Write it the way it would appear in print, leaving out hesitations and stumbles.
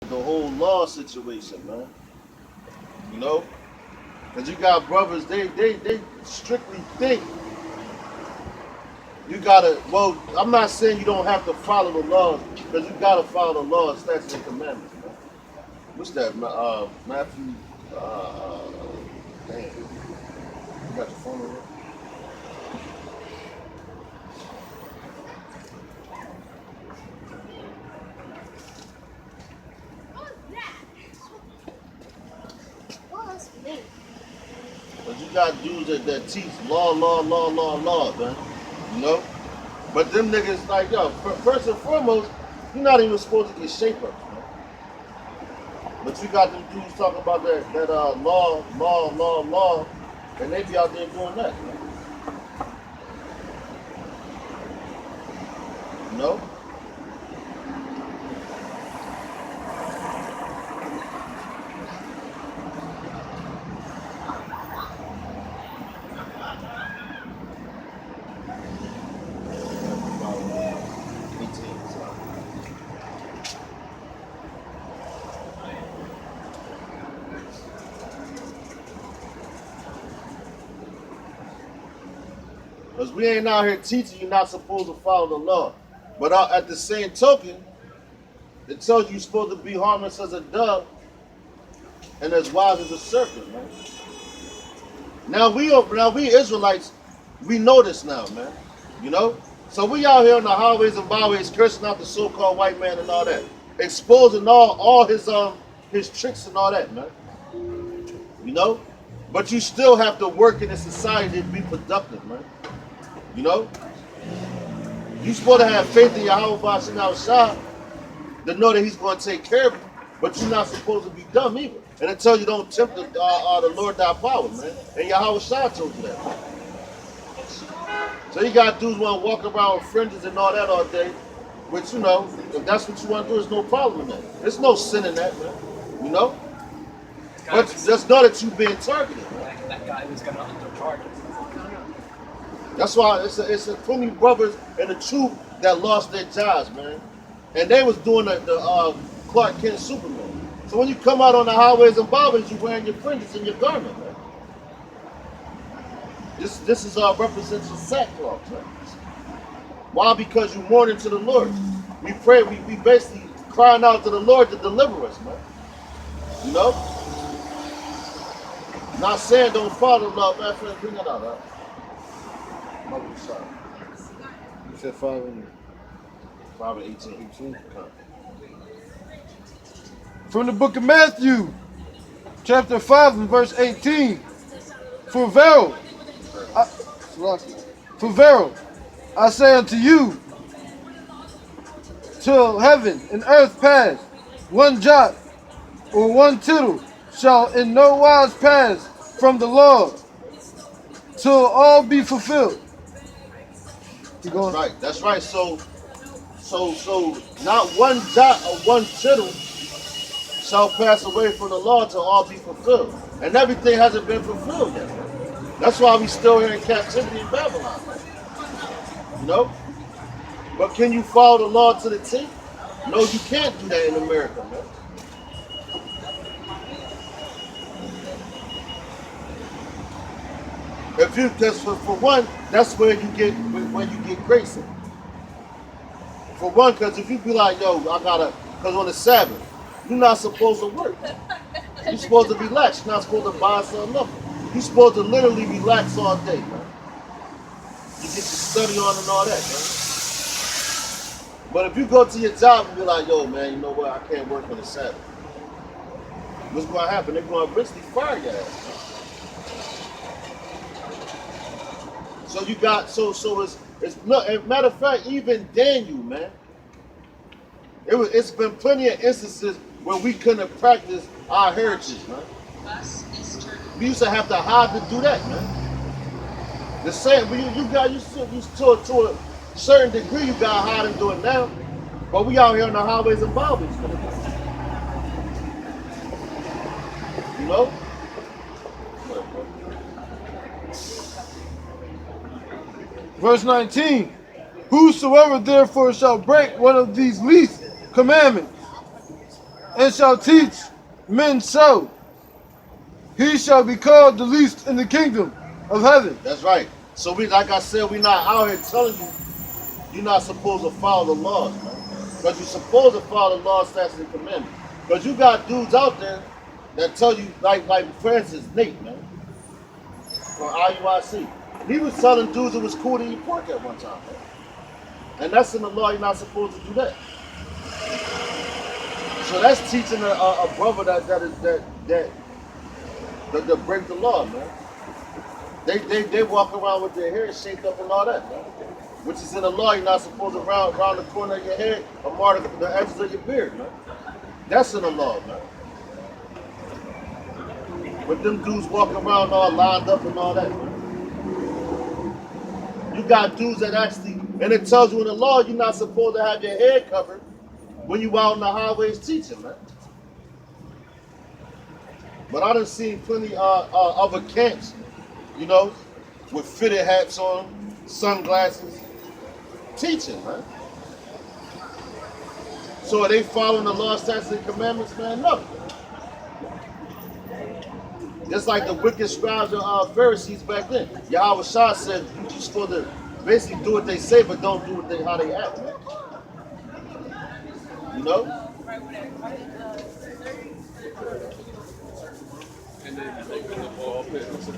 the whole law situation, man. You know? Because you got brothers, they strictly think you gotta, well, I'm not saying you don't have to follow the laws, because you gotta follow the laws, statutes, and commandments, man. What's that? Matthew, uh, damn, you got your phone over? But you got dudes that teach law, man. You know? But them niggas, like, yo, first and foremost, you're not even supposed to get shape ups, man. But you got them dudes talking about that law, and they be out there doing that, man. You know? Because we ain't out here teaching you not supposed to follow the law. But at the same token, it tells you you're supposed to be harmless as a dove and as wise as a serpent, man. Now we Israelites, we know this now, man. You know? So we out here on the highways and byways cursing out the so-called white man and all that. Exposing all his tricks and all that, man. You know? But you still have to work in a society to be productive, man. You know? You're supposed to have faith in Yahweh Bashim Shah to know that he's going to take care of you, but you're not supposed to be dumb either. And it tells you don't tempt the Lord thy power, man. And Yahweh Shah told you that, man. So you got dudes want to walk around with fringes and all that all day, which, you know, if that's what you want to do, there's no problem in that. There's no sin in that, man. You know? But just know that you're being targeted, man. That guy was going to under charges. That's why it's a plenty of brothers in the truth that lost their jobs, man. And they was doing the Clark Kent Superman. So when you come out on the highways and byways, you're wearing your fringes in your garment, man. This is represents your sackcloth, man. Why? Because you're mourning to the Lord. We pray, we basically crying out to the Lord to deliver us, man. You know? Not saying don't follow love, man. Bring it out, huh? You said 5 and 18. From the book of Matthew, chapter 5 and verse 18. For verily, I say unto you, till heaven and earth pass, one jot or one tittle shall in no wise pass from the law, till all be fulfilled. That's right. So not one jot or one tittle shall pass away from the law till all be fulfilled. And everything hasn't been fulfilled yet. That's why we still here in captivity in Babylon. You know? But can you follow the law to the T? No, you can't do that in America, man. If you, because for one, that's where you get grace in. For one, because if you be like, yo, because on the Sabbath, you're not supposed to work. You're supposed to relax. You're not supposed to buy something up. You're supposed to literally relax all day, man. You get your study on and all that, man. But if you go to your job and be like, yo, man, you know what? I can't work on the Sabbath. What's going to happen? They're going to eventually fire your ass. So you got, so it's matter of fact, even Daniel, man. It's been plenty of instances where we couldn't practice our heritage, man. We used to have to hide to do that, man. The same, you to a certain degree, you got to hide and do it now. But we out here on the highways and byways, you know. Verse 19. Whosoever therefore shall break one of these least commandments and shall teach men so, he shall be called the least in the kingdom of heaven. That's right. So we, like I said, we not out here telling you you're not supposed to follow the laws, man. Because you're supposed to follow the laws, statutes, and commandments. Because you got dudes out there that tell you, like for instance, Nate, man, from IUIC. He was telling dudes it was cool to eat pork at one time, man. And that's in the law, you're not supposed to do that. So that's teaching a brother that break the law, man. They walk around with their hair shaped up and all that, man. Which is in the law, you're not supposed to round the corner of your head or mark the edges of your beard, man. That's in the law, man. But them dudes walking around all lined up and all that, man. You got dudes that actually, and it tells you in the law you're not supposed to have your head covered when you out on the highways teaching, man. But I done seen plenty other camps, you know, with fitted hats on, sunglasses, teaching, man. So are they following the law, statutes, and commandments, man? No. Just like the wicked scribes and Pharisees back then. Yahweh Shah said you're supposed to basically do what they say, but don't do how they act, man. You know? And then they put the ball pins.